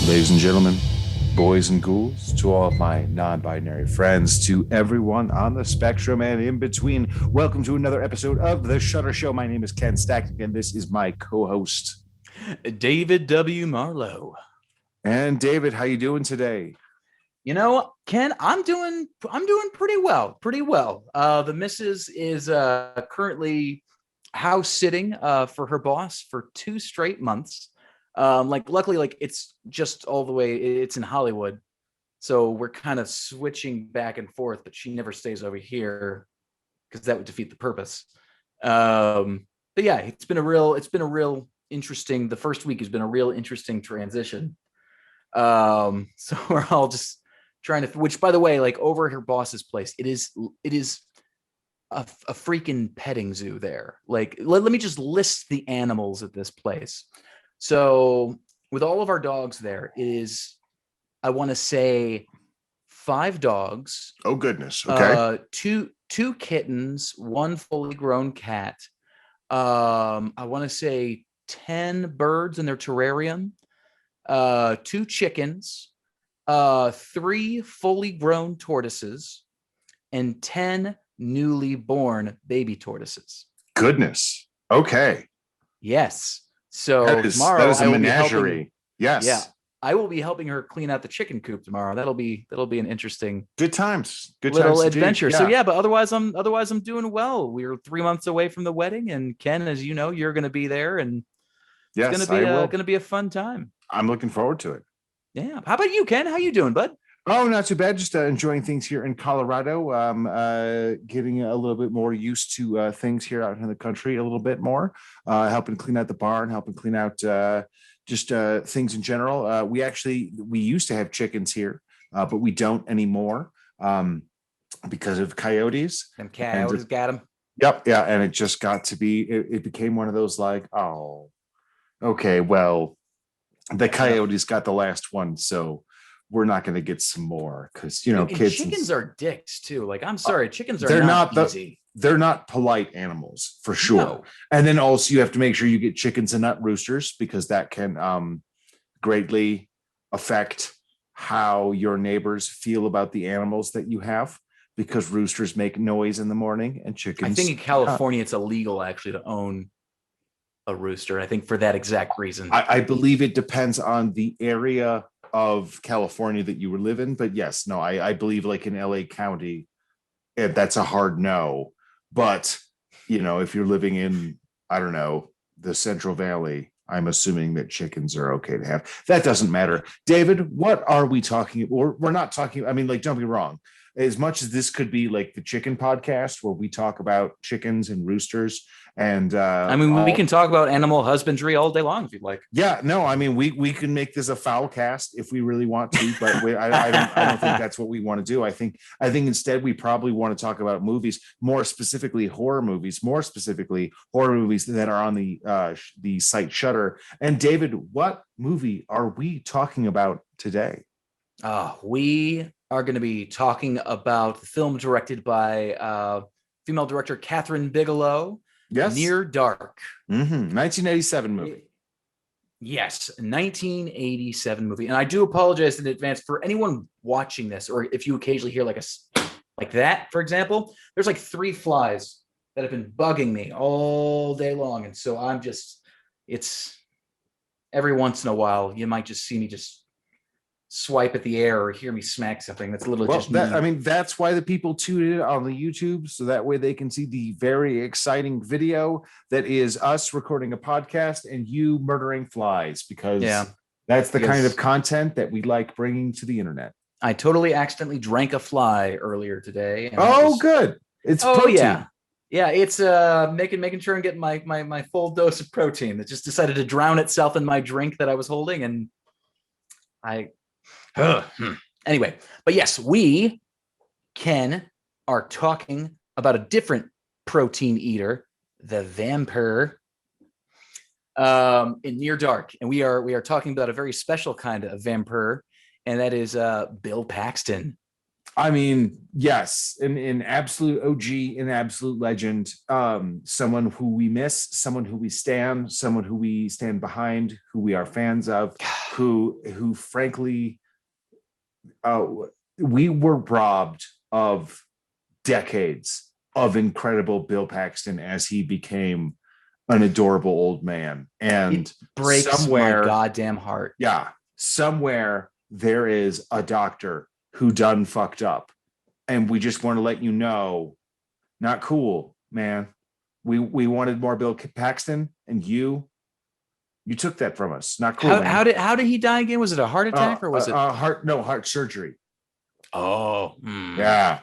Ladies and gentlemen, boys and ghouls, to all of my non-binary friends, to everyone on the spectrum and in between, welcome to another episode of The Shutter Show. My name is Ken Stackton, and this is my co-host, David W. Marlowe. And David, how you doing today? You know, Ken, I'm doing pretty well. The missus is currently house sitting for her boss for 2 straight months. Luckily, it's just all the way, it's in Hollywood. So we're kind of switching back and forth, but she never stays over here because that would defeat the purpose. But yeah, it's been a real interesting, the first week has been a real interesting transition. So we're all just trying to, which by the way, like over at her boss's place, it is a freaking petting zoo there. Like, let me just list the animals at this place. So with all of our dogs there, it is, I want to say 5 dogs. Oh, goodness. Okay. Two kittens, 1 fully grown cat. I want to say 10 birds in their terrarium, 2 chickens, 3 fully grown tortoises, and 10 newly born baby tortoises. Goodness. Okay. Yes. So that is a menagerie. Yes. Yeah. I will be helping her clean out the chicken coop tomorrow. That'll be an interesting good times. Good little times adventure. Yeah. So yeah, but otherwise I'm doing well. We're 3 months away from the wedding, and Ken, as you know, you're going to be there, and yes, it's going to be a fun time. I'm looking forward to it. Yeah. How about you, Ken? How you doing, bud? Oh, not too bad. Just enjoying things here in Colorado. Getting a little bit more used to things here out in the country a little bit more. Helping clean out the barn, helping clean out just things in general. We used to have chickens here, but we don't anymore because of coyotes. Them coyotes got them. Yep. Yeah. And it just got to be, it became one of those like, oh, okay, well, the coyotes got the last one. So we're not going to get some more because, kids. Chickens are dicks too. Like, I'm sorry, chickens are not easy. They're not polite animals for sure. No. And then also you have to make sure you get chickens and not roosters, because that can greatly affect how your neighbors feel about the animals that you have, because roosters make noise in the morning and chickens. I think in California it's illegal actually to own a rooster. I think for that exact reason. I believe it depends on the area of California that you live in, but yes, no, I believe like in LA County, that's a hard no. But if you're living in, I don't know, the Central Valley, I'm assuming that chickens are okay to have. That doesn't matter. David, what are we talking about? We're not talking, I mean, like, don't be wrong. As much as this could be like the chicken podcast where we talk about chickens and roosters and we can talk about animal husbandry all day long if you'd like. Yeah, no, I mean, we can make this a foul cast if we really want to, but I don't think that's what we want to do. I think instead we probably want to talk about movies, more specifically horror movies that are on the site Shudder. And David, what movie are we talking about today? We are going to be talking about the film directed by female director Kathryn Bigelow. Yes. Near Dark. 1987 movie. Yes, 1987 movie. And I do apologize in advance for anyone watching this, or if you occasionally hear like that, for example, there's like 3 flies that have been bugging me all day long. And so it's every once in a while, you might just see me just swipe at the air or hear me smack something. That's a little that's why the people tune in on the YouTube, so that way they can see the very exciting video that is us recording a podcast and you murdering flies, because that's the kind of content that we like bringing to the internet. I totally accidentally drank a fly earlier today. And good. It's protein. Yeah, it's making sure I'm getting my full dose of protein. That just decided to drown itself in my drink that I was holding, and anyway, but yes, we, Ken, are talking about a different protein eater, the vampire. in Near Dark, and we are talking about a very special kind of vampire, and that is Bill Paxton. I mean, yes, an absolute OG, an absolute legend. Someone who we miss, someone who we stand, someone who we stand behind, who we are fans of, who frankly, uh, we were robbed of decades of incredible Bill Paxton as he became an adorable old man. And It breaks my goddamn heart. yeah, somewhere there is a doctor who done fucked up. And we just want to let you know, not cool, man. We wanted more Bill Paxton, and you took that from us. Not cool, man. How did he die again? Was it a heart attack or was it heart surgery? Oh, yeah.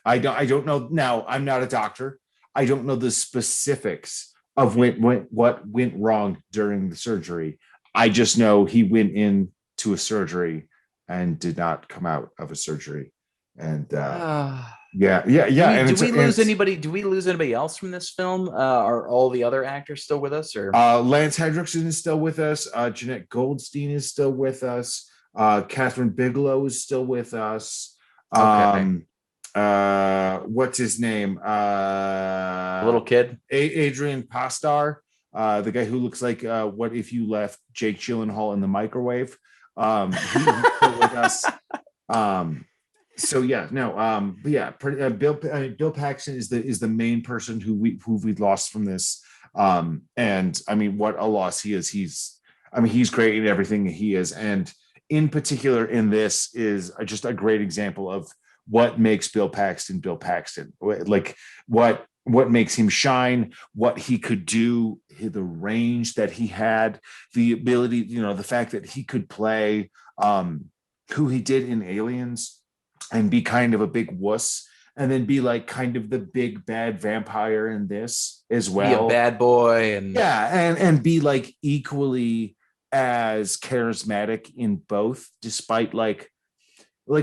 I don't know. Now, I'm not a doctor. I don't know the specifics of what went wrong during the surgery. I just know he went into a surgery and did not come out of a surgery. And yeah. Do we lose anybody? Do we lose anybody else from this film? Are all the other actors still with us? Or Lance Henriksen is still with us. Jennette Goldstein is still with us. Kathryn Bigelow is still with us. Okay. What's his name? Little kid, Adrian Pastar, the guy who looks like what if you left Jake Gyllenhaal in the microwave. He's still with us. So yeah, no, but yeah, Bill Paxton is the main person who we lost from this. And I mean, what a loss he is. He's great in everything he is, and in particular in this is just a great example of what makes Bill Paxton, like what makes him shine, what he could do, the range that he had, the ability, the fact that he could play who he did in Aliens and be kind of a big wuss, and then be like kind of the big bad vampire in this as well. Be a bad boy, and and be like equally as charismatic in both, despite like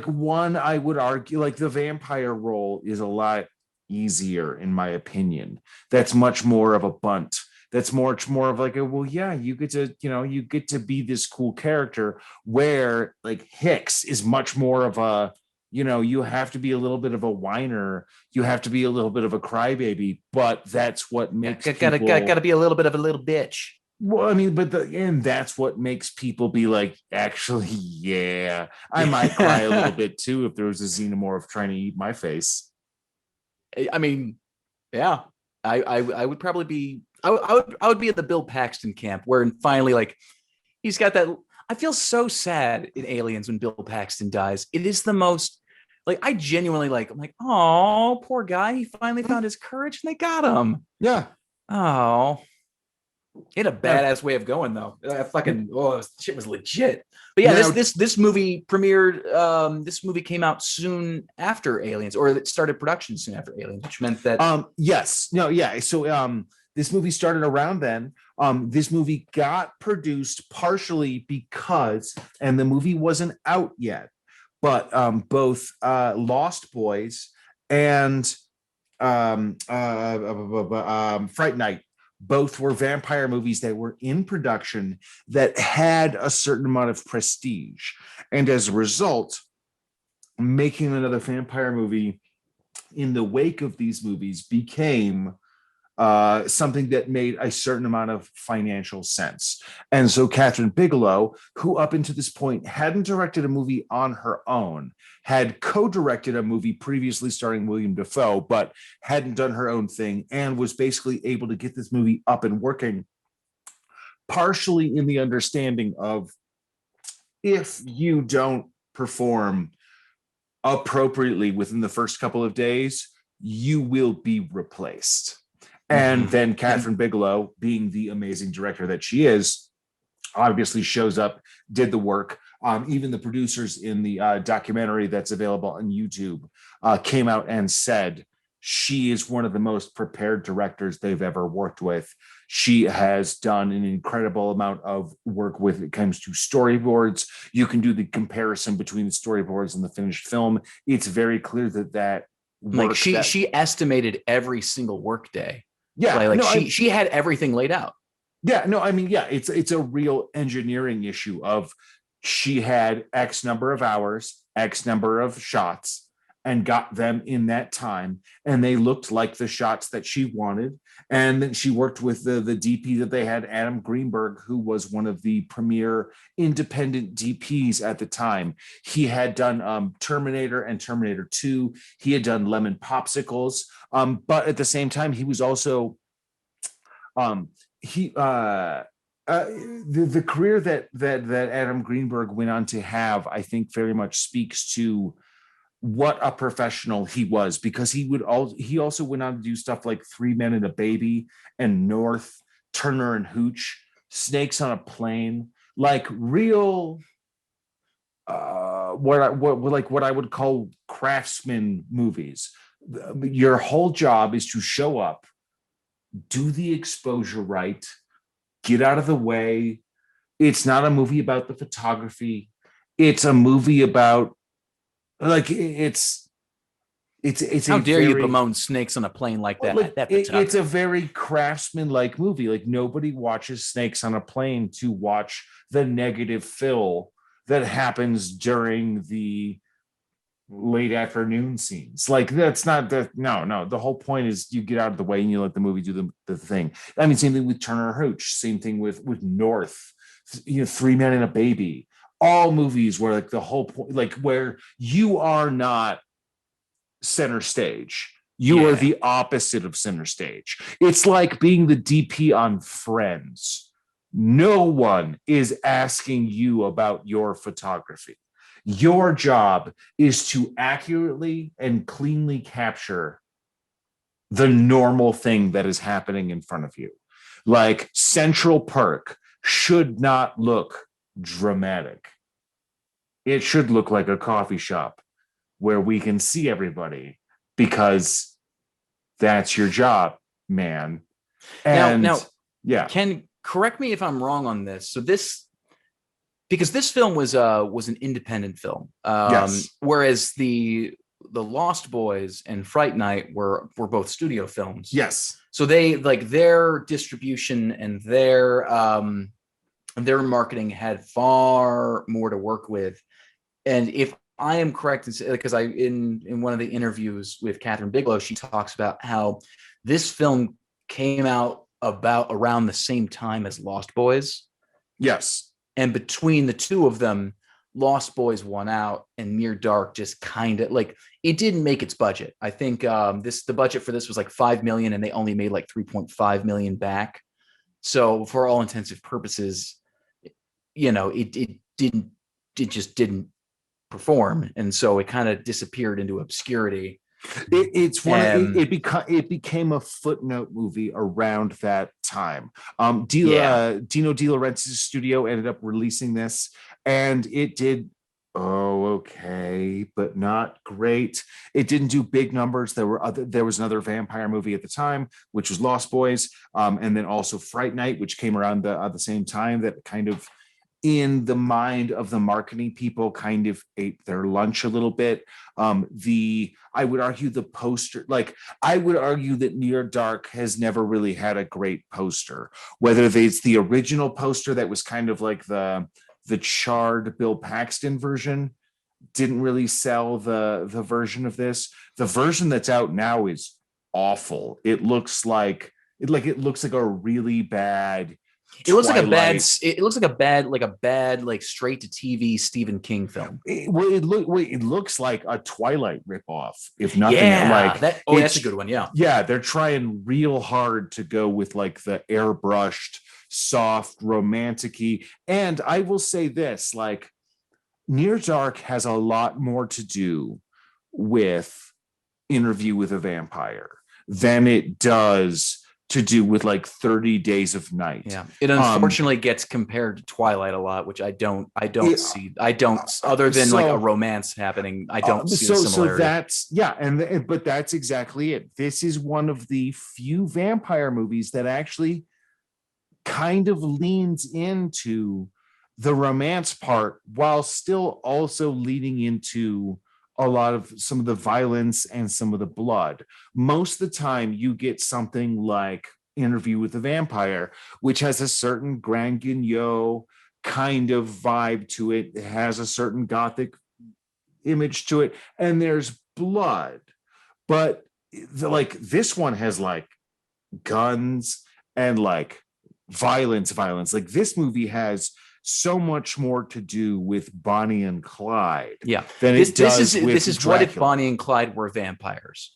one, I would argue like the vampire role is a lot easier in my opinion. That's much more of a bunt. That's much more of like you get to be this cool character, where like Hicks is much more of a, you have to be a little bit of a whiner, you have to be a little bit of a crybaby, but that's what makes gotta be a little bit of a little bitch. Well, I mean, and that's what makes people be like, actually, yeah, I might cry a little bit too if there was a xenomorph trying to eat my face. I mean, yeah, I would probably be, I would be at the Bill Paxton camp, where finally, like, he's got that. I feel so sad in Aliens when Bill Paxton dies. It is the most, like, I genuinely I'm like, oh, poor guy. He finally found his courage and they got him. Yeah. Oh. He had a badass way of going though. Shit was legit. But yeah, now, this movie premiered. This movie came out soon after Aliens, or it started production soon after Aliens, which meant that So this movie started around then. This movie got produced partially because, and the movie wasn't out yet, but both Lost Boys and Fright Night, both were vampire movies that were in production that had a certain amount of prestige. And as a result, making another vampire movie in the wake of these movies became something that made a certain amount of financial sense. And so Kathryn Bigelow, who up until this point hadn't directed a movie on her own, had co-directed a movie previously starring William Dafoe, but hadn't done her own thing, and was basically able to get this movie up and working, partially in the understanding of, if you don't perform appropriately within the first couple of days, you will be replaced. And then Kathryn Bigelow, being the amazing director that she is, obviously shows up, did the work. Even the producers in the documentary that's available on YouTube came out and said she is one of the most prepared directors they've ever worked with. She has done an incredible amount of work when it comes to storyboards. You can do the comparison between the storyboards and the finished film. It's very clear that like she estimated every single work day. Yeah, she had everything laid out. Yeah, no, I mean, yeah, it's a real engineering issue of she had X number of hours, X number of shots, and got them in that time, and they looked like the shots that she wanted. And then she worked with the DP that they had, Adam Greenberg, who was one of the premier independent DPs at the time. He had done Terminator and Terminator 2. He had done Lemon Popsicles, but at the same time, he was also um, he the career that Adam Greenberg went on to have, I think, very much speaks to what a professional he was, because he also went on to do stuff like Three Men and a Baby and North, Turner and Hooch, Snakes on a Plane, like real what I would call craftsman movies. Your whole job is to show up, do the exposure right, get out of the way. It's not a movie about the photography. It's a movie about like it's How a dare you very bemoan snakes on a plane like that? like That it's a very craftsman like movie. Like nobody watches Snakes on a Plane to watch the negative fill that happens during the late afternoon scenes. Like that's not the no. The whole point is you get out of the way and you let the movie do the thing. I mean, same thing with Turner Hooch, same thing with North, Three Men and a Baby. All movies where like the whole point, like where you are not center stage. You are the opposite of center stage. It's like being the DP on Friends. No one is asking you about your photography. Your job is to accurately and cleanly capture the normal thing that is happening in front of you. Like Central Park should not look dramatic. It should look like a coffee shop where we can see everybody, because that's your job, man. And now, yeah, Ken, correct me if I'm wrong on this. So because this film was an independent film, yes, whereas the Lost Boys and Fright Night were both studio films. yes, So they like their distribution and their marketing had far more to work with. And if I am correct, because in one of the interviews with Kathryn Bigelow, she talks about how this film came out about around the same time as Lost Boys. yes. And between the two of them, Lost Boys won out, and Near Dark just kind of like it didn't make its budget. I think the budget for this was like 5 million, and they only made like 3.5 million back. So for all intensive purposes, it just didn't perform, and so it kind of disappeared into obscurity. It became a footnote movie around that time. Dino De Laurentiis' studio ended up releasing this, and it did okay, but not great. It didn't do big numbers. There was another vampire movie at the time, which was Lost Boys, and then also Fright Night, which came around the same time, that kind of in the mind of the marketing people kind of ate their lunch a little bit. I would argue the poster, like I would argue that Near Dark has never really had a great poster, whether it's the original poster that was kind of like the charred Bill Paxton version didn't really sell the version of this. The version that's out now is awful. It looks like a really bad It looks like a bad. Twilight. It looks like a bad like straight to TV Stephen King film. It looks like a Twilight ripoff, if nothing. Yeah, that's a good one. Yeah, yeah, they're trying real hard to go with like the airbrushed, soft, romantic-y. And I will say this: like, Near Dark has a lot more to do with Interview with a Vampire than it does to do with like 30 Days of Night. Yeah. It unfortunately gets compared to Twilight a lot, which I don't see. I don't, other than like a romance happening, I don't see the similarity. So but that's exactly it. This is one of the few vampire movies that actually kind of leans into the romance part while still also leading into a lot of some of the violence and some of the blood. Most of the time you get something like Interview with the Vampire, which has a certain Grand Guignol kind of vibe to it. It has a certain gothic image to it, and there's blood, but like this one has like guns and like violence. Like this movie has so much more to do with Bonnie and Clyde. Yeah, than this it does is with this is Dracula. what if Bonnie and Clyde were vampires?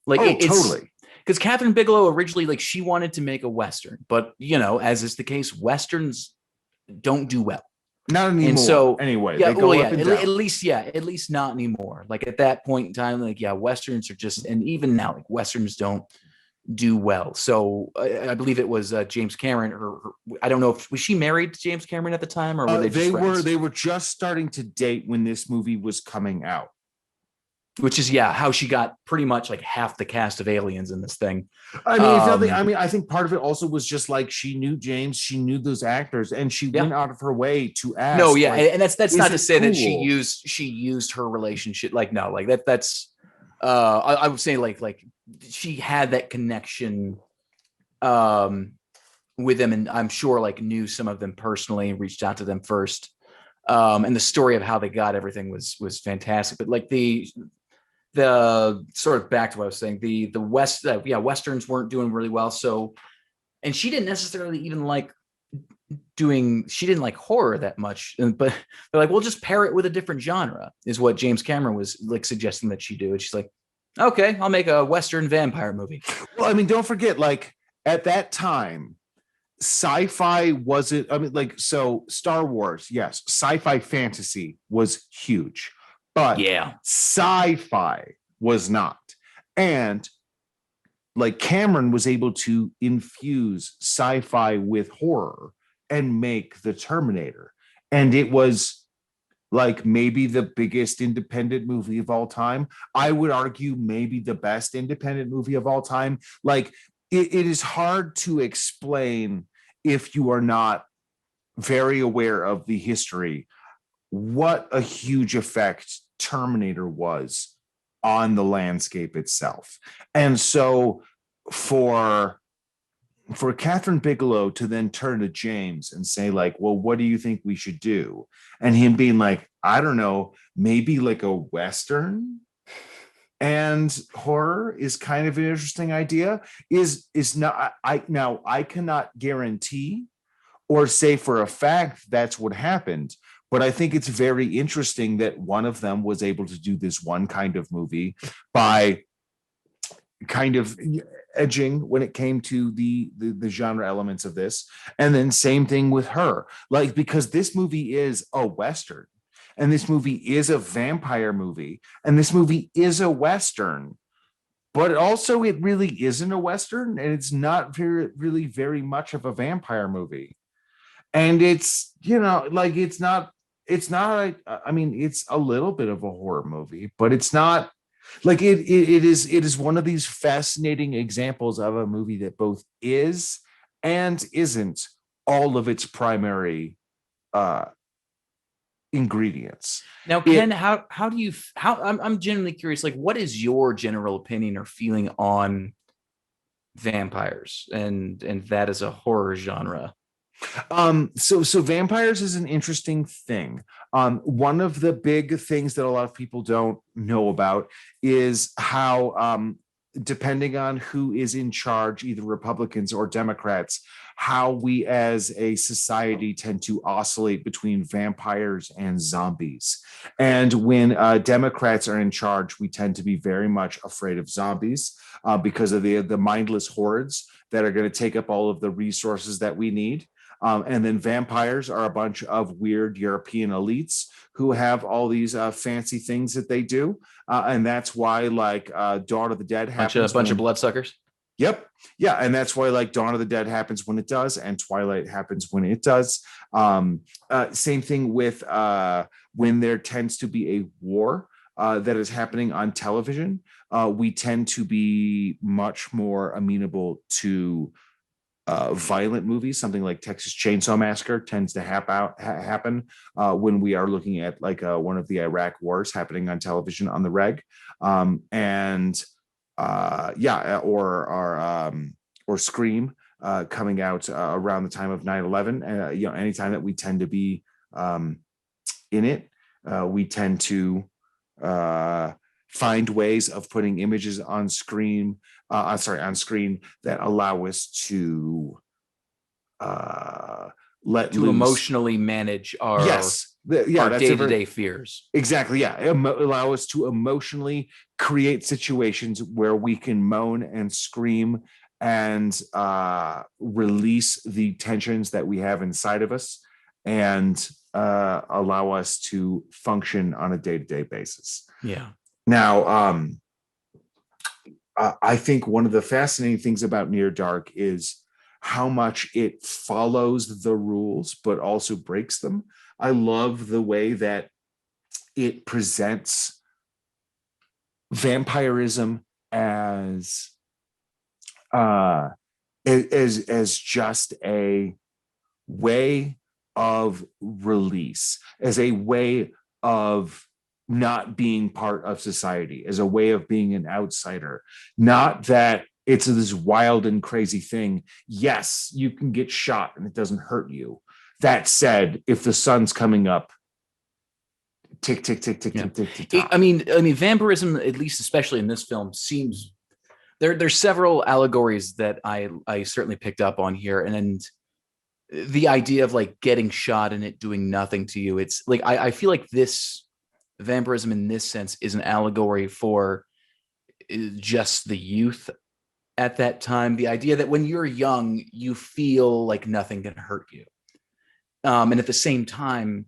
Like it's totally, because Kathryn Bigelow originally, like, she wanted to make a Western, but as is the case, Westerns don't do well. not anymore. And so anyway, yeah, they go up and down. at least not anymore. Like at that point in time, like Westerns are just, and even now, like Westerns don't do well. So I believe it was James Cameron, or I don't know if was she married to James Cameron at the time, or were they just friends? They were just starting to date when this movie was coming out. Which is how she got pretty much like half the cast of Aliens in this thing. I mean, if nothing, I think part of it also was just like she knew James, she knew those actors, and she went out of her way to ask. No, yeah, like, and that's not to say cool? that she used her relationship. Like, no, like that's I would say like she had that connection with them, and I'm sure like knew some of them personally and reached out to them first. And the story of how they got everything was fantastic. But like the sort of back to what I was saying, the Westerns weren't doing really well. So, and she didn't necessarily even like she didn't like horror that much, but they're like, we'll just pair it with a different genre, is what James Cameron was like suggesting that she do. And she's like, okay, I'll make a Western vampire movie. Well, I mean, don't forget, like at that time, sci-fi wasn't, I mean, like, so Star Wars, yes, sci-fi fantasy was huge, but sci-fi was not. And like Cameron was able to infuse sci-fi with horror and make the Terminator. And it was like maybe the biggest independent movie of all time. I would argue maybe the best independent movie of all time. Like it is hard to explain if you are not very aware of the history, what a huge effect Terminator was on the landscape itself. And so for Kathryn Bigelow to then turn to James and say like, well, what do you think we should do? And him being like, I don't know, maybe like a Western and horror is kind of an interesting idea. Is not, I cannot guarantee or say for a fact that's what happened, but I think it's very interesting that one of them was able to do this one kind of movie by kind of edging when it came to the genre elements of this. And then same thing with her, like, because this movie is a Western, and this movie is a vampire movie, and this movie is a Western, but also it really isn't a Western, and it's not really very much of a vampire movie. And it's, like, it's not, I mean, it's a little bit of a horror movie, but it's not like it is one of these fascinating examples of a movie that both is and isn't all of its primary ingredients. Now, Ken, how do you, I'm genuinely curious, like, what is your general opinion or feeling on vampires and that as a horror genre? So vampires is an interesting thing. One of the big things that a lot of people don't know about is how, depending on who is in charge, either Republicans or Democrats, how we as a society tend to oscillate between vampires and zombies. And when Democrats are in charge, we tend to be very much afraid of zombies because of the mindless hordes that are going to take up all of the resources that we need. And then vampires are a bunch of weird European elites who have all these fancy things that they do. And that's why, like, Dawn of the Dead happens. A bunch of bloodsuckers. Yep. Yeah. And that's why, like, Dawn of the Dead happens when it does, and Twilight happens when it does. Same thing with when there tends to be a war that is happening on television. We tend to be much more amenable to violent movies. Something like Texas Chainsaw Massacre tends to happen when we are looking at, like, one of the Iraq wars happening on television on the reg. or Scream coming out around the time of 9/11. Anytime that we tend to be in it, we tend to find ways of putting images on screen that allow us to let to loose. emotionally manage our our day-to-day fears. Exactly. Yeah. Allow us to emotionally create situations where we can moan and scream and release the tensions that we have inside of us, and allow us to function on a day-to-day basis. Yeah. Now, I think one of the fascinating things about Near Dark is how much it follows the rules, but also breaks them. I love the way that it presents vampirism as just a way of release, as a way of not being part of society, as a way of being an outsider. Not that it's this wild and crazy thing. Yes, you can get shot and it doesn't hurt you. That said, if the sun's coming up, tick, tick, tick, tick, tick, tick, tick, tick. I mean, vampirism, at least especially in this film, seems there's several allegories that I certainly picked up on here, and the idea of like getting shot and it doing nothing to you. It's like I feel like this vampirism in this sense is an allegory for just the youth at that time. The idea that when you're young, you feel like nothing can hurt you. And at the same time,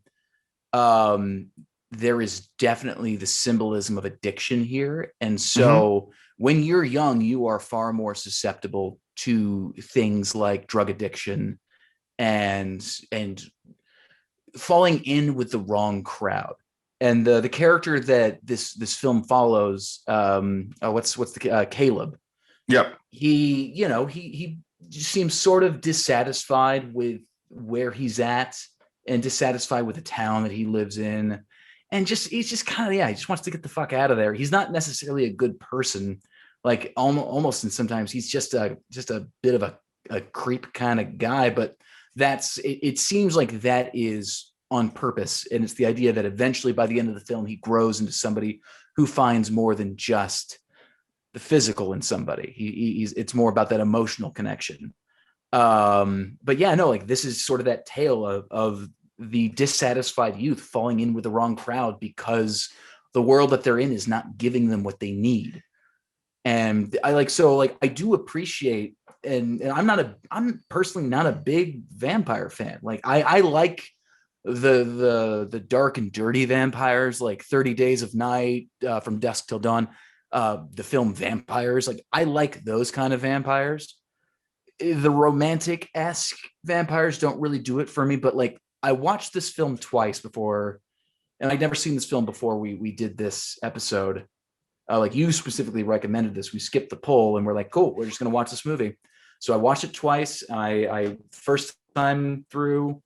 there is definitely the symbolism of addiction here. And so when you're young, you are far more susceptible to things like drug addiction and falling in with the wrong crowd. And the character that this film follows, what's the Caleb? Yep. He seems sort of dissatisfied with where he's at and dissatisfied with the town that he lives in. And he's just kind of, he just wants to get the fuck out of there. He's not necessarily a good person, like almost, and sometimes he's just a bit of a creep kind of guy. But it seems like that is on purpose. And it's the idea that eventually by the end of the film, he grows into somebody who finds more than just the physical in somebody. It's more about that emotional connection. But yeah, no, like this is sort of that tale of the dissatisfied youth falling in with the wrong crowd because the world that they're in is not giving them what they need. And I do appreciate, and I'm personally not a big vampire fan. Like I like the dark and dirty vampires, like 30 Days of Night, From Dusk Till Dawn, the film Vampires. Like I like those kind of vampires. The romantic-esque vampires don't really do it for me, but like I watched this film twice before, and I'd never seen this film before we did this episode. Like you specifically recommended this. We skipped the poll and we're like, cool, we're just going to watch this movie. So I watched it twice. I first time through,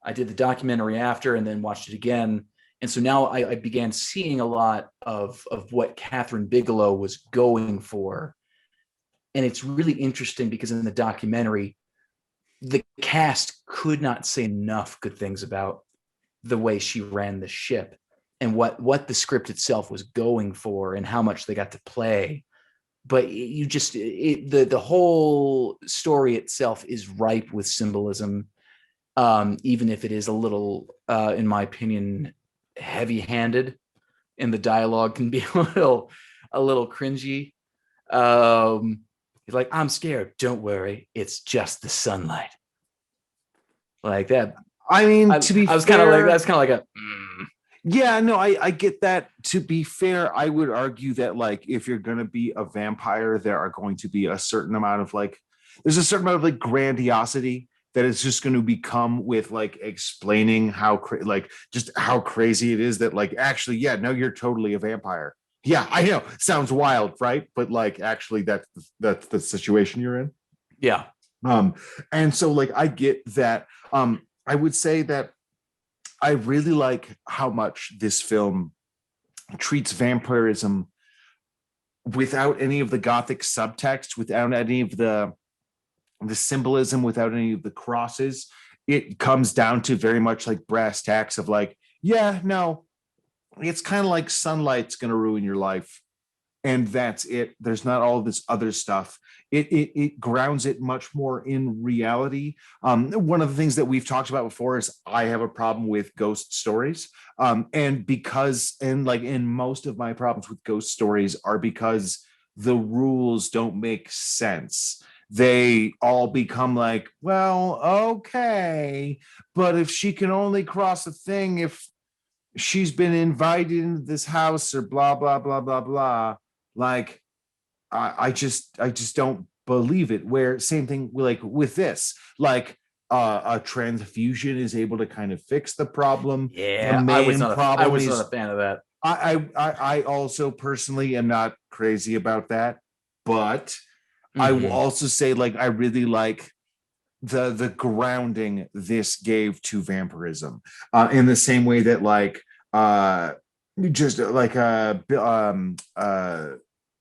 I did the documentary after and then watched it again. And so now I began seeing a lot of what Kathryn Bigelow was going for. And it's really interesting because in the documentary, the cast could not say enough good things about the way she ran the ship and what the script itself was going for and how much they got to play. But the whole story itself is ripe with symbolism, even if it is a little, in my opinion, heavy-handed, and the dialogue can be a little cringy. He's like, I'm scared. Don't worry. It's just the sunlight. Like that. I mean, to be fair, that's kind of like a. Yeah, no, I get that. To be fair, I would argue that like if you're going to be a vampire, there are going to be a certain amount of there's a certain amount of like grandiosity that is just going to become with like explaining how just how crazy it is that like actually, yeah, no, you're totally a vampire. Yeah, I know. Sounds wild, right? But like actually that's the situation you're in. Yeah. And so like I get that. I would say that I really like how much this film treats vampirism without any of the gothic subtext, without any of the the symbolism without any of the crosses. It comes down to very much like brass tacks of like, yeah, no, it's kind of like sunlight's going to ruin your life. And that's it. There's not all this other stuff. It grounds it much more in reality. One of the things that we've talked about before is I have a problem with ghost stories. And like in most of my problems with ghost stories are because the rules don't make sense. They all become like, well, okay, but if she can only cross a thing if she's been invited into this house or blah blah blah blah blah, like I just don't believe it. Where same thing like with this, like a transfusion is able to kind of fix the problem. The Yeah, main I problem was not is a fan of that. I also personally am not crazy about that, but I will Mhm. also say like I really like the grounding this gave to vampirism, in the same way that like just like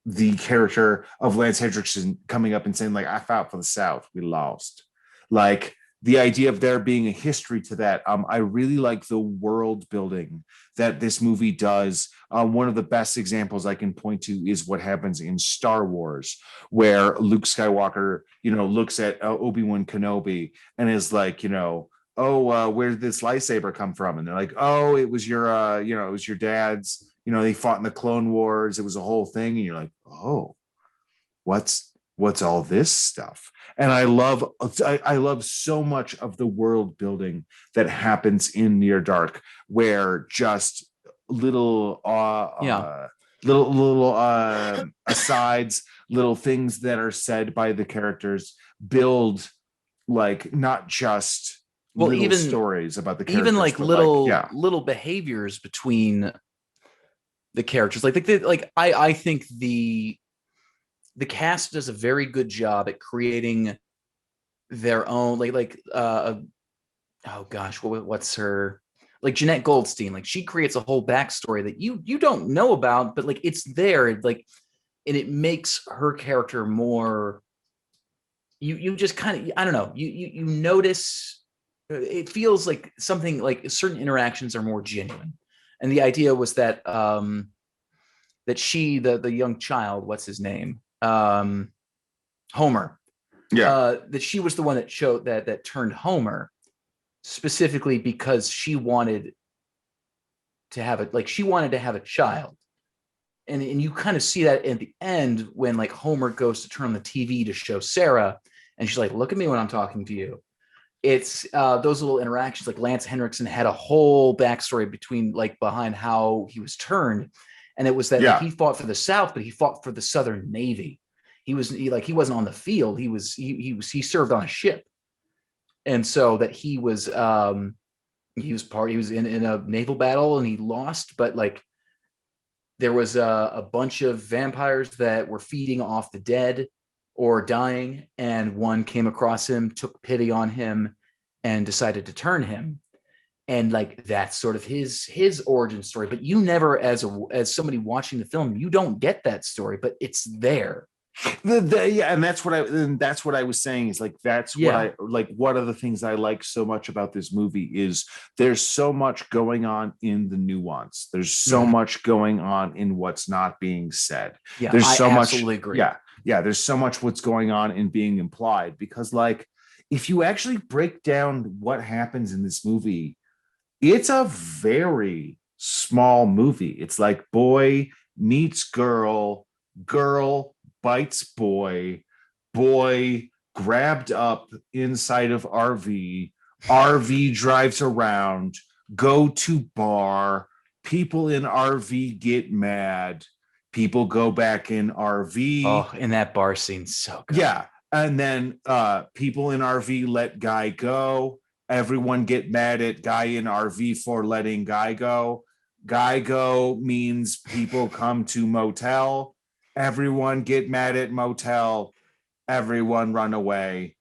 the character of Lance Henriksen coming up and saying like I fought for the South, we lost. Like the idea of there being a history to that. I really like the world building that this movie does. One of the best examples I can point to is what happens in Star Wars, where Luke Skywalker, looks at Obi-Wan Kenobi and is like, oh, where did this lightsaber come from? And they're like, oh, it was it was your dad's. They fought in the Clone Wars. It was a whole thing, and you're like, oh, what's all this stuff? And I love so much of the world building that happens in Near Dark, where just little Yeah. asides, little things that are said by the characters build like not just Well, little stories about the even characters, like but like little yeah, little behaviors between the characters. I think the cast does a very good job at creating their own oh gosh, what's her, like Jennette Goldstein, like she creates a whole backstory that you don't know about, but like it's there, like, and it makes her character more, you just kind of, I don't know, you notice, it feels like something, like certain interactions are more genuine. And the idea was that that she, the young child, what's his name, Homer, yeah, that she was the one that showed that turned Homer, specifically because she wanted to have it, like she wanted to have a child. And you kind of see that at the end when like Homer goes to turn on the TV to show Sarah, and she's like, look at me when I'm talking to you. It's those little interactions. Like Lance Henriksen had a whole backstory behind how he was turned, and it was that like yeah. he fought for the South, but he fought for the Southern Navy. He wasn't on the field. He served on a ship, and so that he was in a naval battle and he lost, but like there was a bunch of vampires that were feeding off the dead or dying, and one came across him, took pity on him, and decided to turn him. And like that's sort of his origin story. But you never, as somebody watching the film, you don't get that story, but it's there. Yeah, and that's what I was saying is like that's what Yeah. I like. One of the things I like so much about this movie is there's so much going on in the nuance. There's so Mhm. much going on in what's not being said. Yeah, There's I so much, absolutely agree. yeah. There's so much what's going on in being implied because like if you actually break down what happens in this movie, it's a very small movie. It's like boy meets girl, girl bites boy, boy grabbed up inside of RV drives around, go to bar, people in RV get mad, people go back in RV. Oh, in that bar scene, so good. Yeah. And then people in RV let guy go. Everyone get mad at guy in RV for letting guy go. Guy go means people come to motel. Everyone get mad at motel. Everyone run away.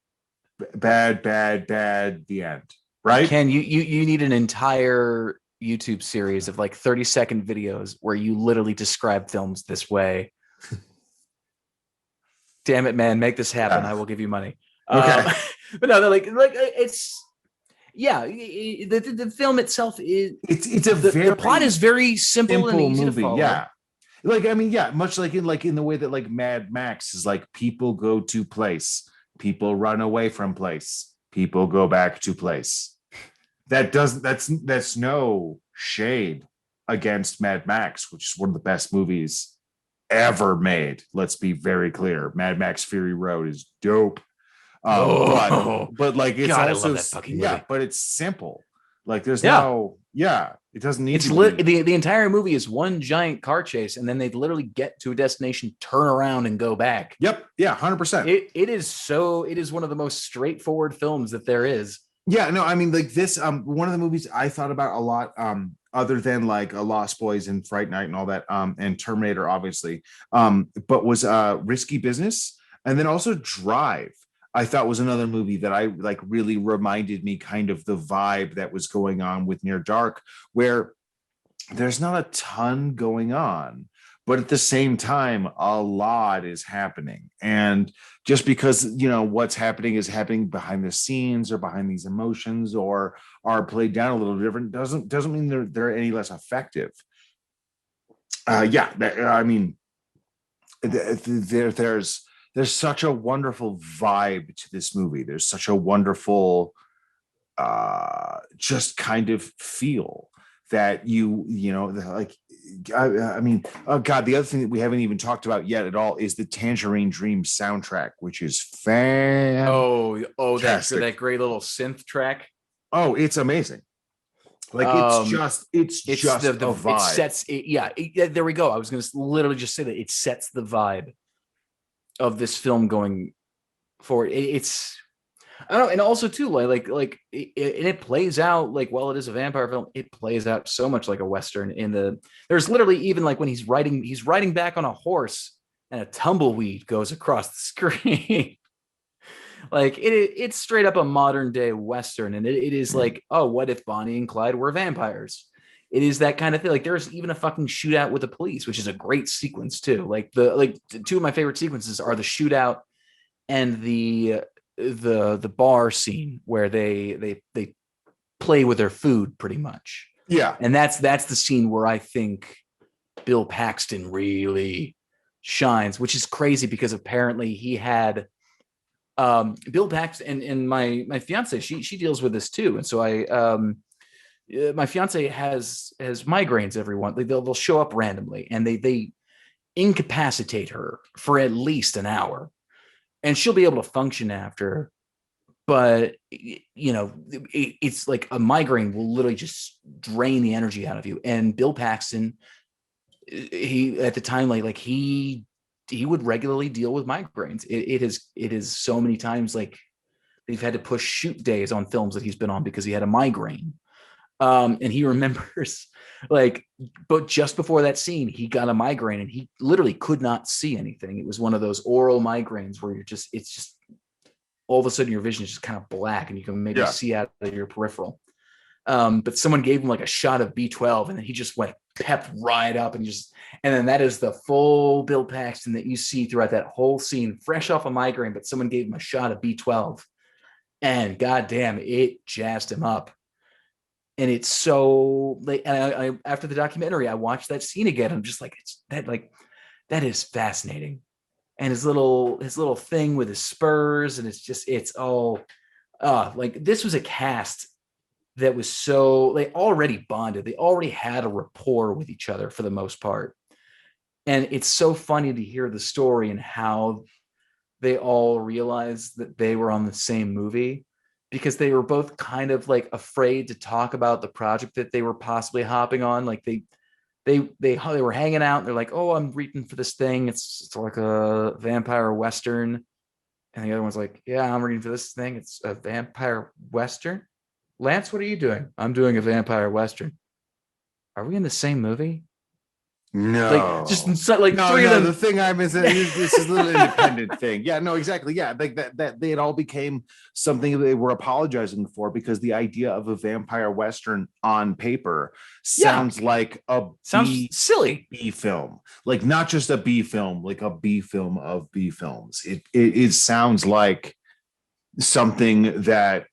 Bad, bad, bad. The end. Right? Ken, you need an entire YouTube series of like 30-second videos where you literally describe films this way. Damn it, man, make this happen. Yeah. I will give you money. Okay. But no, they're like it's yeah. The film itself is It's a the plot very is very simple and simple easy to movie. follow. Yeah. Like, I mean, yeah, much like in the way that like Mad Max is like people go to place, people run away from place, people go back to place. That's no shade against Mad Max, which is one of the best movies ever made. Let's be very clear. Mad Max Fury Road is dope. Oh But like it's God, I love also, that fucking yeah, movie. but it's simple. Like there's Yeah, no, yeah, it doesn't need it's to be. the entire movie is one giant car chase, and then they literally get to a destination, turn around, and go back. Yep, yeah, 100%. It is one of the most straightforward films that there is. Yeah, no, I mean like this one of the movies I thought about a lot other than like a Lost Boys and Fright Night and all that and Terminator obviously but was Risky Business, and then also Drive. I thought was another movie that I like really reminded me kind of the vibe that was going on with Near Dark, where there's not a ton going on, but at the same time a lot is happening. And just because what's happening is happening behind the scenes or behind these emotions or are played down a little different doesn't mean they're any less effective. I mean, there's such a wonderful vibe to this movie. There's such a wonderful just kind of feel that like I mean, oh God, the other thing that we haven't even talked about yet at all is the Tangerine Dream soundtrack, which is fantastic. That great little synth track. Oh, it's amazing. Like it's just a vibe. It sets it, yeah, there we go. I was going to literally just say that it sets the vibe of this film going forward. It's I don't know, and also too it plays out like, while it is a vampire film, it plays out so much like a Western. There's literally even like when he's riding back on a horse and a tumbleweed goes across the screen. Like it's straight up a modern day Western, and it is like, oh, what if Bonnie and Clyde were vampires? It is that kind of thing. Like there's even a fucking shootout with the police, which is a great sequence too. Like two of my favorite sequences are the shootout and the bar scene where they play with their food pretty much. Yeah. And that's the scene where I think Bill Paxton really shines, which is crazy because apparently he had Bill Paxton and my fiance, she deals with this too. And so my fiance has migraines every once. They'll show up randomly and they incapacitate her for at least an hour, and she'll be able to function after. But it's like a migraine will literally just drain the energy out of you. And Bill Paxton, he at the time he would regularly deal with migraines. It is so many times like they've had to push shoot days on films that he's been on because he had a migraine. And he remembers but just before that scene, he got a migraine and he literally could not see anything. It was one of those oral migraines where it's just all of a sudden your vision is just kind of black and you can maybe see out of your peripheral. But someone gave him like a shot of B12 and then he just went pepped right up and then that is the full Bill Paxton that you see throughout that whole scene, fresh off a migraine, but someone gave him a shot of B12 and goddamn, it jazzed him up. And it's so like, and I after the documentary, I watched that scene again. I'm just like, that is fascinating. And his little thing with his spurs, and it's all like this was a cast that was so they already bonded. They already had a rapport with each other for the most part. And it's so funny to hear the story and how they all realized that they were on the same movie, because they were both kind of like afraid to talk about the project that they were possibly hopping on. Like they were hanging out and they're like, oh, I'm reading for this thing. It's like a vampire Western. And the other one's like, yeah, I'm reading for this thing. It's a vampire Western. Lance, what are you doing? I'm doing a vampire Western. Are we in the same movie? No, like just like no, three no, of them. the thing I'm is this is a little independent thing. Yeah, no, exactly. Yeah, like that they it all became something they were apologizing for, because the idea of a vampire Western on paper sounds like a silly B film, like not just a B film, like a B film of B films. It sounds like something that,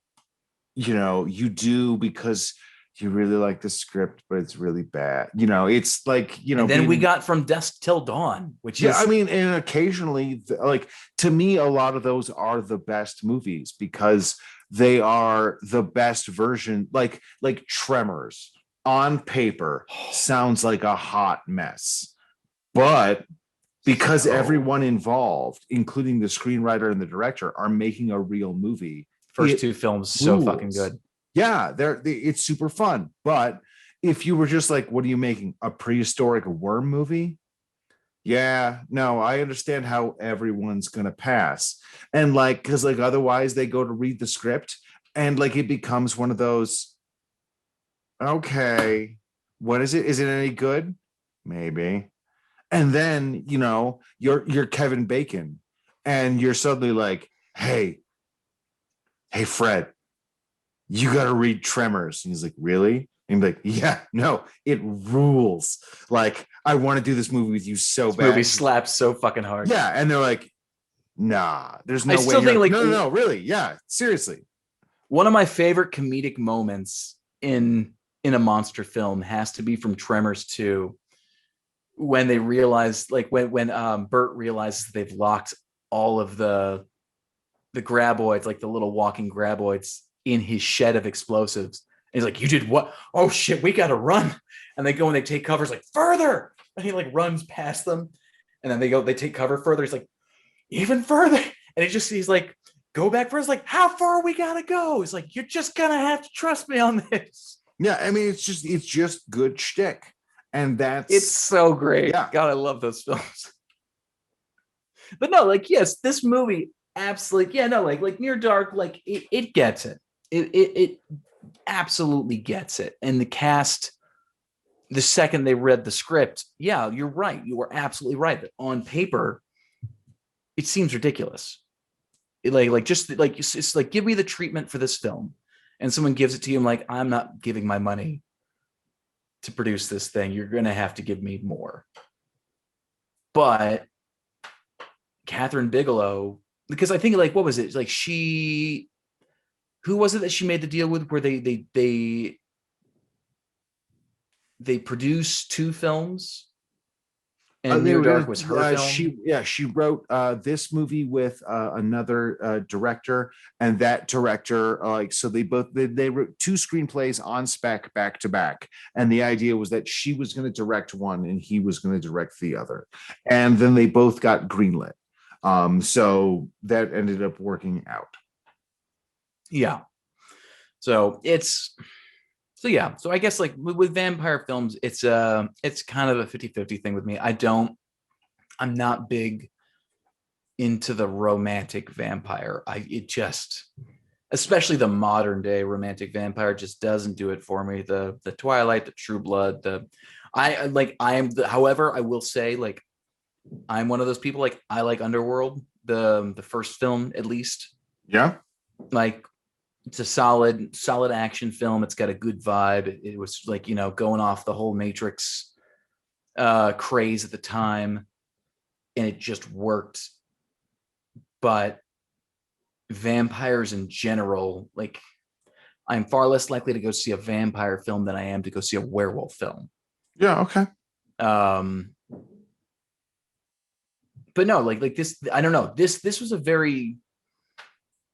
you do because you really like the script, but it's really bad. It's like, And then we got From Dusk Till Dawn, which yeah, is, I mean, and occasionally, like, to me, a lot of those are the best movies because they are the best version. Like Tremors on paper sounds like a hot mess, but because everyone involved, including the screenwriter and the director, are making a real movie. First two films so fucking good. Yeah, it's super fun. But if you were just like, what are you making? A prehistoric worm movie? Yeah, no, I understand how everyone's gonna pass. And like, because like otherwise they go to read the script and like it becomes one of those, okay, what is it? Is it any good? Maybe. And then, you're Kevin Bacon and you're suddenly like, hey, Fred, you got to read Tremors. And he's like, really? And he's like, yeah, no, it rules. Like, I want to do this movie with you so bad. Movie slaps so fucking hard. Yeah. And they're like, nah, there's no way. Still think, like, no, really. Yeah, seriously. One of my favorite comedic moments in a monster film has to be from Tremors 2, when they realize, like, when Bert realizes they've locked all of the graboids, like the little walking graboids, in his shed of explosives. And he's like, you did what? Oh shit, we gotta run. And they go and they take cover. He's like, further. And he like runs past them. And then they take cover further. He's like, even further. And he's like, go back first. Like, how far we gotta go? He's like, you're just gonna have to trust me on this. Yeah, I mean, it's just good shtick. And it's so great. Yeah. God, I love those films. But no, like, yes, this movie absolutely, yeah, no, like Near Dark, like it gets it. It absolutely gets it. And the cast, the second they read the script, yeah, you're right. You were absolutely right that on paper, it seems ridiculous. It's like, give me the treatment for this film. And someone gives it to you. I'm like, I'm not giving my money to produce this thing. You're going to have to give me more. But Kathryn Bigelow, because I think, like, what was it? Like, who was it that she made the deal with where they produced two films and Near Dark was her film? She wrote this movie with another director, and that director, so they wrote two screenplays on spec back to back, and the idea was that she was going to direct one and he was going to direct the other, and then they both got greenlit. So that ended up working out. Yeah. So I guess, like, with vampire films, it's kind of a 50-50 thing with me. I'm not big into the romantic vampire. Especially the modern day romantic vampire, just doesn't do it for me. The Twilight, the True Blood, however, I will say, like, I'm one of those people, like, I like Underworld, the first film, at least. Yeah. Like, it's a solid action film. It's got a good vibe. It was like, going off the whole Matrix craze at the time, and it just worked. But vampires in general, like, I'm far less likely to go see a vampire film than I am to go see a werewolf film. Yeah. Okay. But no, like this, I don't know. This was a very,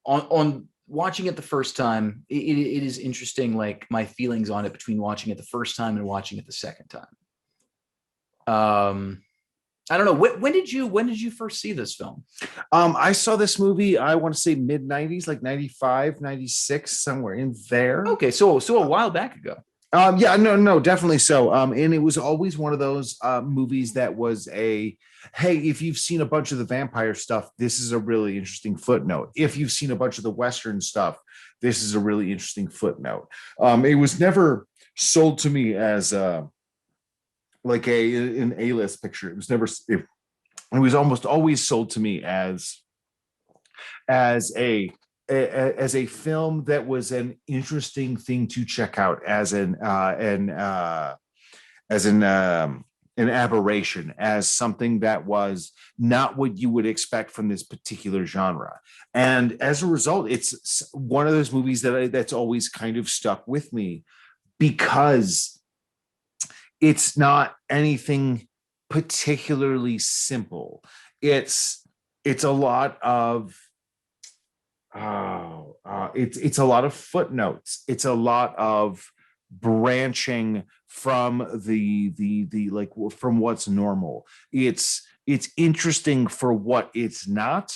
on watching it the first time, it is interesting, like, my feelings on it between watching it the first time and watching it the second time. I don't know. When did you first see this film? I saw this movie, I want to say mid 90s, like 95, 96, somewhere in there. Okay, so a while back ago. Yeah, no, definitely so. And it was always one of those movies that was hey, if you've seen a bunch of the vampire stuff, this is a really interesting footnote. If you've seen a bunch of the Western stuff, this is a really interesting footnote. It was never sold to me as like an A-list picture. It was never. It was almost always sold to me as a film that was an interesting thing to check out, as an an aberration, as something that was not what you would expect from this particular genre. And as a result, it's one of those movies that's always kind of stuck with me, because it's not anything particularly simple. It's a lot of it's a lot of footnotes. It's a lot of branching from the like from what's normal. It's interesting for what it's not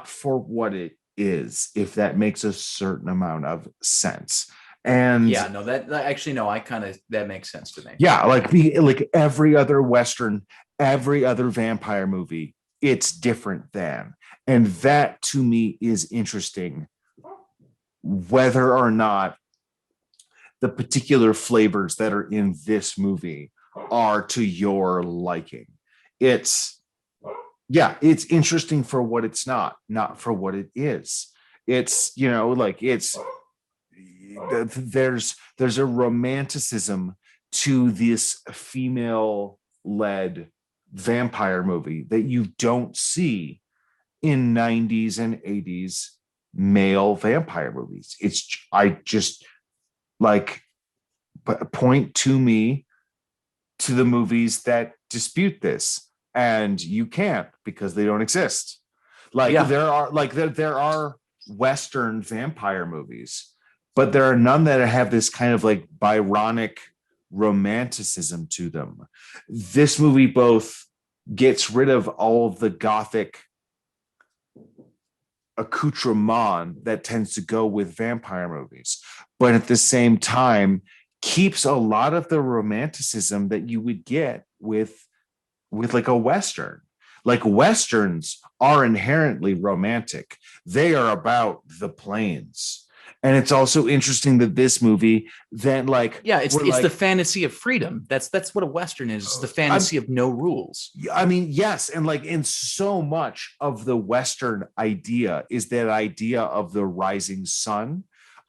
for what it is, if that makes a certain amount of sense. And Yeah, no, that actually, no, I kind of, that makes sense to me. yeah, like every other Western, every other vampire movie, it's different than. And that to me is interesting, whether or not the particular flavors that are in this movie are to your liking. It's, yeah, it's interesting for what it's not for what it is. It's, like there's a romanticism to this female led vampire movie that you don't see in 90s and 80s male vampire movies. I just like point to me to the movies that dispute this, and you can't, because they don't exist. Like Yeah. there are Western vampire movies, but there are none that have this kind of like Byronic romanticism to them. This movie both gets rid of all of the Gothic accoutrement that tends to go with vampire movies, but at the same time keeps a lot of the romanticism that you would get with like a Western. Like Westerns are inherently romantic. They are about the plains. And it's also interesting that this movie then it's the fantasy of freedom. That's what a Western is. It's the fantasy of no rules. I mean, yes, and like in so much of the Western idea is that idea of the rising sun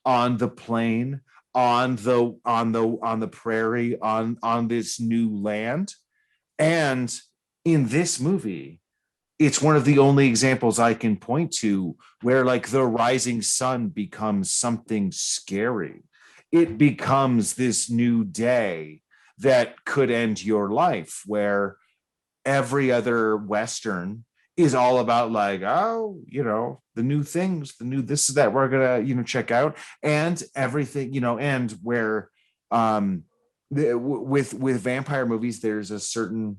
on the plain, on the prairie, on this new land. And in this movie, it's one of the only examples I can point to where like the rising sun becomes something scary. It becomes this new day that could end your life, where every other Western is all about like, oh, the new things, the new this is that we're gonna, check out, and everything, and where with vampire movies, there's a certain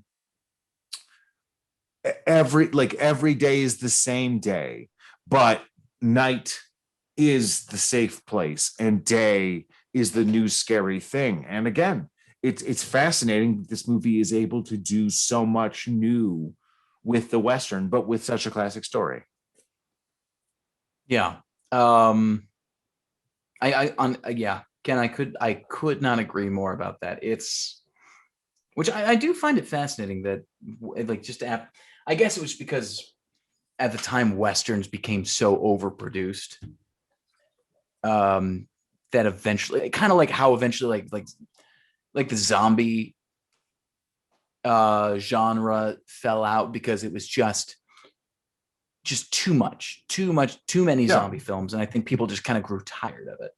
every day is the same day, but night is the safe place and day is the new scary thing. And again, it's fascinating that this movie is able to do so much new with the Western, but with such a classic story. Yeah. Ken, I could not agree more about that. Which I do find it fascinating that I guess it was because at the time Westerns became so overproduced, that eventually, kind of like how eventually like the zombie genre fell out, because it was just too many zombie films, and I think people just kind of grew tired of it.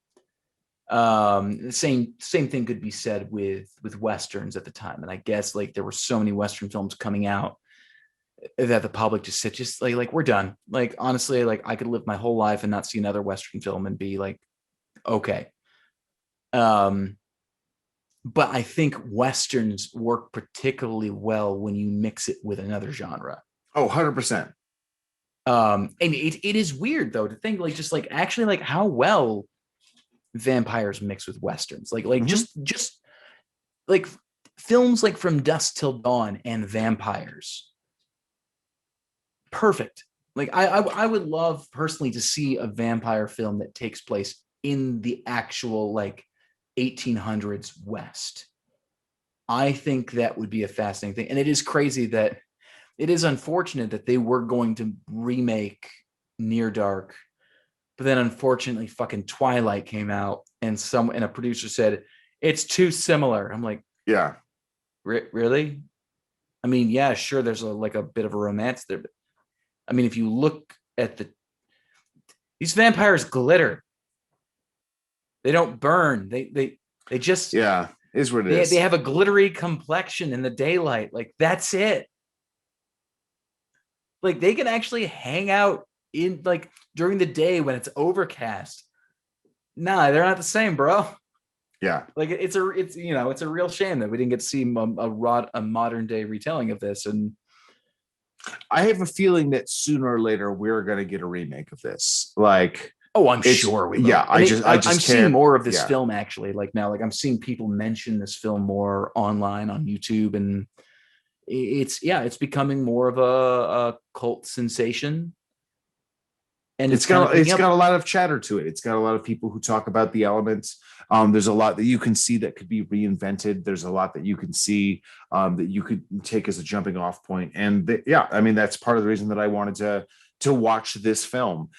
The same thing could be said with Westerns at the time, and I guess like there were so many Western films coming out that the public just said, just like we're done. Like honestly, like I could live my whole life and not see another Western film and be like, okay. But I think Westerns work particularly well when you mix it with another genre. Oh, 100%. And it is weird though to think actually like how well vampires mix with Westerns, just like films like From Dusk Till Dawn and vampires. Perfect. Like I would love personally to see a vampire film that takes place in the actual like 1800s West. I think that would be a fascinating thing. And it is crazy that it is unfortunate that they were going to remake Near Dark, but then unfortunately fucking Twilight came out and a producer said it's too similar. I'm like, yeah, really? I mean, yeah, sure, there's like a bit of a romance there, but I mean, if you look at these vampires glitter. They don't burn. They just Yeah, is what it they is. have a glittery complexion in the daylight. Like that's it. Like they can actually hang out in like during the day when it's overcast. Nah, they're not the same, bro. Yeah. Like it's it's a real shame that we didn't get to see a modern day retelling of this. And I have a feeling that sooner or later we're going to get a remake of this. Like, oh, I'm it's, sure we will. yeah, And I just I'm seeing can't. more of this Yeah. film actually. Like now, like I'm seeing people mention this film more online on YouTube, and it's becoming more of a cult sensation, and it's kind of It's picking got up. a lot of chatter to it. It's got a lot of people who talk about the elements. There's a lot that you can see that could be reinvented. There's a lot that you can see that you could take as a jumping off point. And yeah, I mean that's part of the reason that I wanted to watch this film,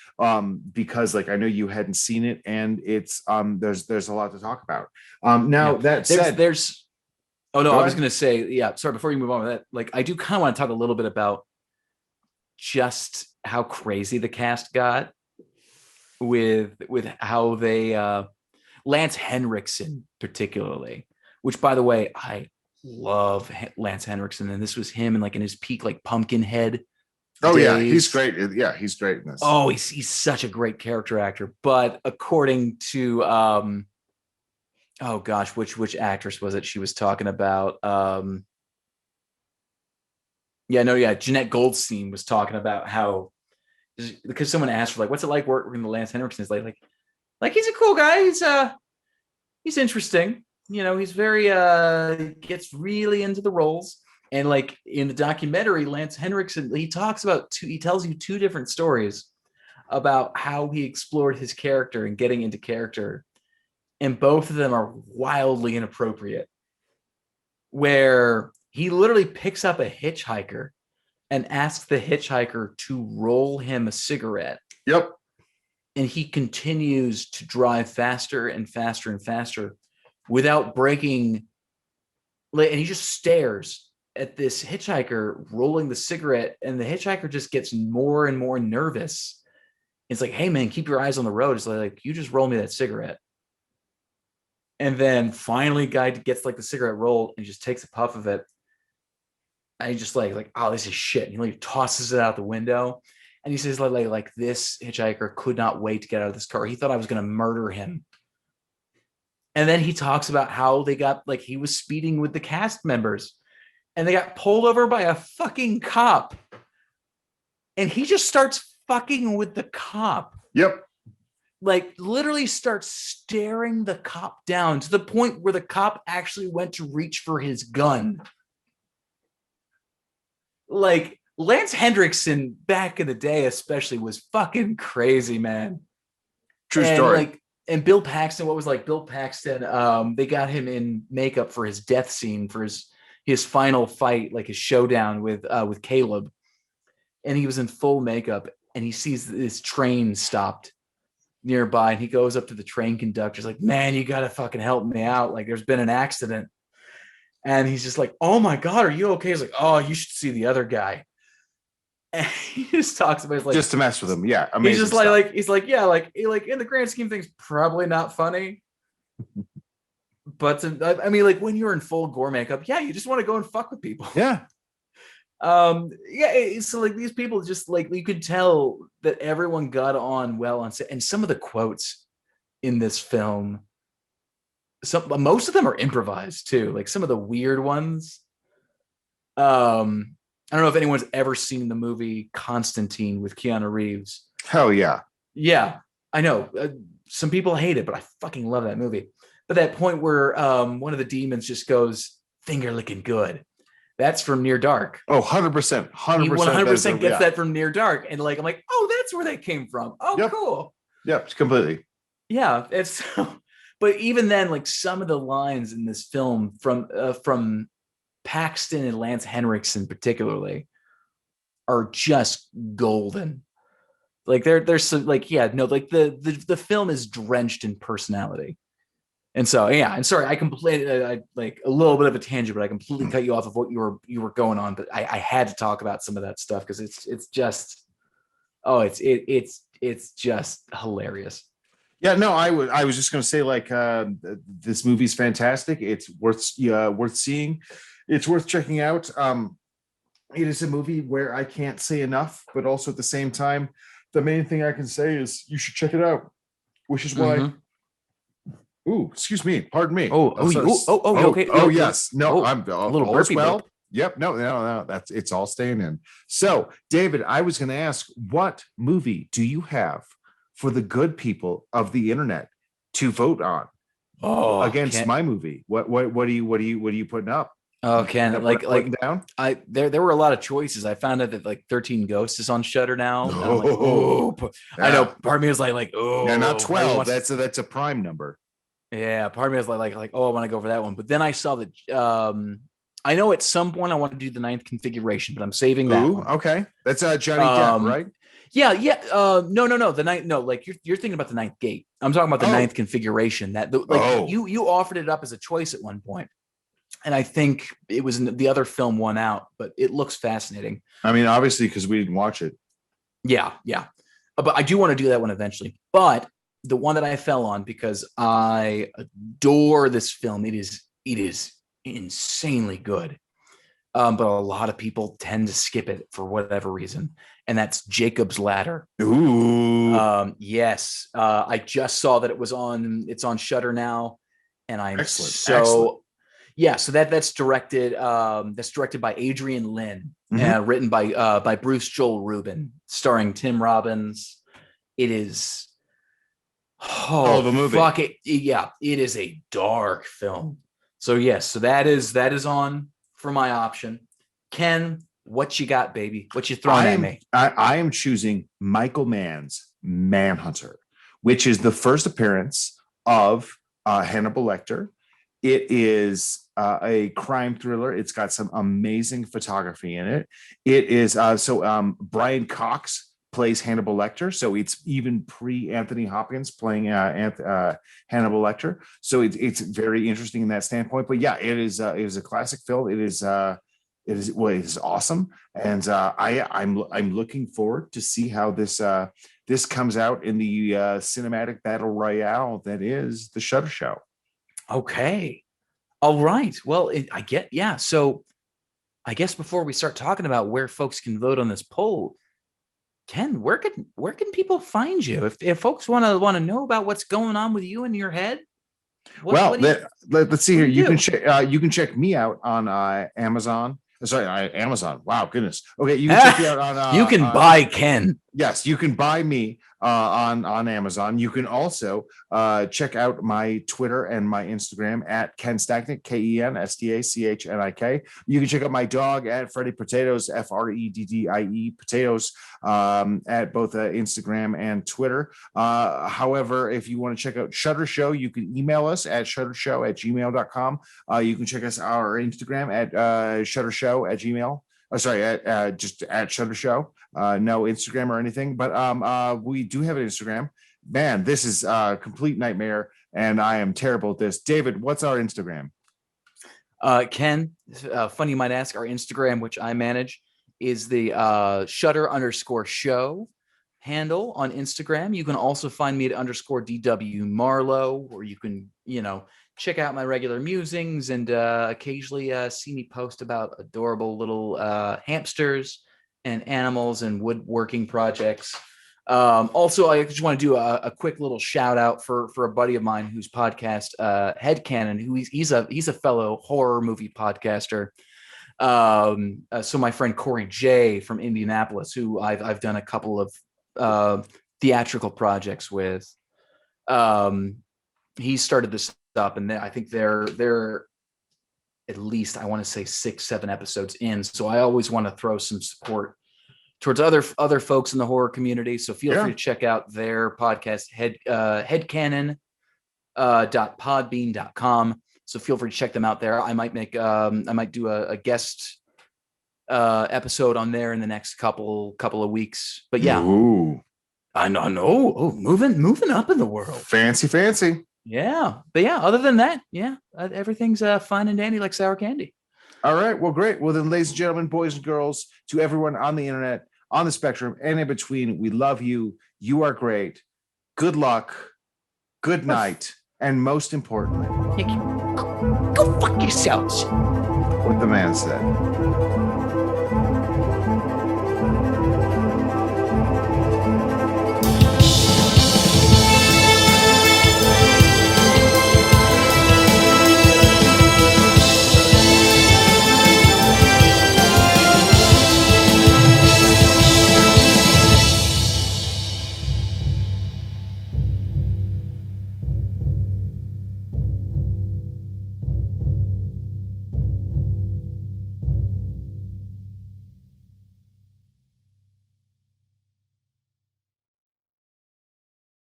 because like I know you hadn't seen it, and it's there's a lot to talk about. Now Yeah, that said, there's oh no, go I was ahead. gonna say, yeah, sorry, before you move on with that, like I do kind of want to talk a little bit about just how crazy the cast got with how they Lance Henriksen particularly, which by the way, I love Lance Henriksen, and this was him in like in his peak like Pumpkinhead Oh yeah, he's days. great. Yeah, he's great in this. Oh, he's such a great character actor. But according to oh gosh, which actress was it she was talking about? Jennette Goldstein was talking about how, because someone asked her like, what's it like working with Lance Henriksen? Is like he's a cool guy. He's interesting. You know, he's very gets really into the roles. And like in the documentary, Lance Henriksen, he tells you two different stories about how he explored his character and getting into character. And both of them are wildly inappropriate. Where he literally picks up a hitchhiker and asks the hitchhiker to roll him a cigarette. Yep. And he continues to drive faster and faster and faster without breaking. And he just stares at this hitchhiker rolling the cigarette, and the hitchhiker just gets more and more nervous. It's like, hey man, keep your eyes on the road. It's like you just roll me that cigarette. And then finally, guy gets like the cigarette rolled and just takes a puff of it. And he's just like, oh, this is shit. And he like tosses it out the window. And he says, like this hitchhiker could not wait to get out of this car. He thought I was going to murder him. And then he talks about how they got like he was speeding with the cast members, and they got pulled over by a fucking cop. And he just starts fucking with the cop. Yep. Like literally starts staring the cop down to the point where the cop actually went to reach for his gun. Like Lance Henriksen back in the day, especially, was fucking crazy, man. True and story. Like, and Bill Paxton, what was like Bill Paxton? They got him in makeup for his death scene for his final fight, like his showdown with Caleb, and he was in full makeup, and he sees this train stopped nearby, and he goes up to the train conductor. He's like, man, you gotta fucking help me out. Like, there's been an accident. And he's just like, oh my God, are you okay? He's like, oh, you should see the other guy. And he just talks about like just to mess with him. Yeah. Amazing. He's just like he's like, yeah, like in the grand scheme of things, probably not funny. But I mean, like when you're in full gore makeup, yeah, you just want to go and fuck with people. Yeah. So like these people just like, you could tell that everyone got on well on set. And some of the quotes in this film, most of them are improvised too, like some of the weird ones. I don't know if anyone's ever seen the movie Constantine with Keanu Reeves. Hell yeah. Yeah, I know. Some people hate it, but I fucking love that movie. But that point where one of the demons just goes, finger licking good. That's from Near Dark. Oh, 100%. 100%. He 100% gets that from Near Dark. And like, I'm like, oh, that's where that came from. Oh, yep. Cool. Yep, completely. Yeah, it's but even then, like some of the lines in this film from Paxton and Lance Henriksen particularly are just golden. Like there's some like, yeah, no, like the film is drenched in personality. And so, yeah, and sorry, I completely, I like a little bit of a tangent, but I completely cut you off of what you were going on. But I had to talk about some of that stuff because it's just, oh, it's just hilarious. Yeah, no, I was just going to say like this movie's fantastic. It's worth seeing. It's worth checking out. It is a movie where I can't say enough, but also at the same time, the main thing I can say is you should check it out, which is why. Mhm. Ooh, excuse me. Pardon me. Okay. Oh, yes. No, I'm a little all is burpy well. burp. Yep. No. That's it's all staying in. So, David, I was going to ask, what movie do you have for the good people of the internet to vote on Oh, against my movie? What are you putting up? oh, You putting Ken, up like putting down? I there were a lot of choices. I found out that like 13 Ghosts is on Shutter now. And I'm like, Oh, oh, I know. yeah. Part of me was Yeah, not oh, part of me 12. wants, That's a prime number. yeah. Part of me was oh, I want to go for that one. But then I saw that. I know at some point I want to do the ninth configuration, but I'm saving that Ooh, one. okay. That's Johnny Depp, Um, right? yeah. No. The ninth, no, like you're thinking about the ninth gate. I'm talking about the Oh, ninth configuration. Like oh. you offered it up as a choice at one point, and I think it was the other film won out, but it looks fascinating. I mean, obviously, because we didn't watch it. Yeah. But I do want to do that one eventually. But the one that I fell on because I adore this film. It is insanely good. But a lot of people tend to skip it for whatever reason, and that's Jacob's Ladder. Ooh, Yes, I just saw that it's on Shutter now, and I'm excellent. so yeah. So that's directed by Adrian Lin, Mhm. written by Bruce Joel Rubin, starring Tim Robbins. It is, Hell oh of a movie. fuck it, yeah, it is a dark film. So yes, so that is on for my option. Ken, what you got, baby? What you throwing at me? I am choosing Michael Mann's Manhunter, which is the first appearance of Hannibal Lecter. It is a crime thriller. It's got some amazing photography in it. It is Brian Cox plays Hannibal Lecter, so it's even pre Anthony Hopkins playing Hannibal Lecter. So it's very interesting in that standpoint. But yeah, it is a classic film. It is awesome, and I'm looking forward to see how this comes out in the cinematic battle royale that is the Shutter Show. Okay. All right. Well, I get, yeah. So I guess before we start talking about where folks can vote on this poll, Ken, where can people find you if folks want to know about what's going on with you in your head? Well, What do you let's see what here. do you do? You can check me out on Amazon. Sorry, Amazon. Wow, goodness. Okay, you can check me out You can buy Ken. yes, you can buy me on Amazon. You can also check out my Twitter and my Instagram at Ken Stacknick, KenStachinik. You can check out my dog at Freddy Potatoes, FREDDIE Potatoes, at both Instagram and Twitter. However, if you want to check out Shutter Show, you can email us at shuttershow@gmail.com. You can check us our Instagram at shuttershow@gmail. Sorry, just at Shutter Show. No Instagram or anything, but we do have an Instagram. Man, this is a complete nightmare, and I am terrible at this. David, what's our Instagram? Ken, funny you might ask, our Instagram, which I manage, is the Shutter_show handle on Instagram. You can also find me at _DW Marlowe, or you can, check out my regular musings and occasionally see me post about adorable little hamsters and animals and woodworking projects. Also, I just want to do a quick little shout out for a buddy of mine whose podcast, Headcanon, who he's a fellow horror movie podcaster. So my friend Corey J from Indianapolis, who I've done a couple of theatrical projects with. He started this up, and I think they're at least, I want to say 6-7 episodes in. So I always want to throw some support towards other folks in the horror community. So feel free to check out their podcast, headcanon.podbean.com. So feel free to check them out there. I might do a guest episode on there in the next couple of weeks. But yeah, Ooh. I know. Oh, moving up in the world. Fancy. Yeah, but yeah, other than that, yeah, everything's fine and dandy like sour candy. All right. Well, great. Well, then, ladies and gentlemen, boys and girls, to everyone on the internet, on the spectrum, and in between, we love you. You are great. Good luck. Good night. And most importantly, Go fuck yourselves. what the man said.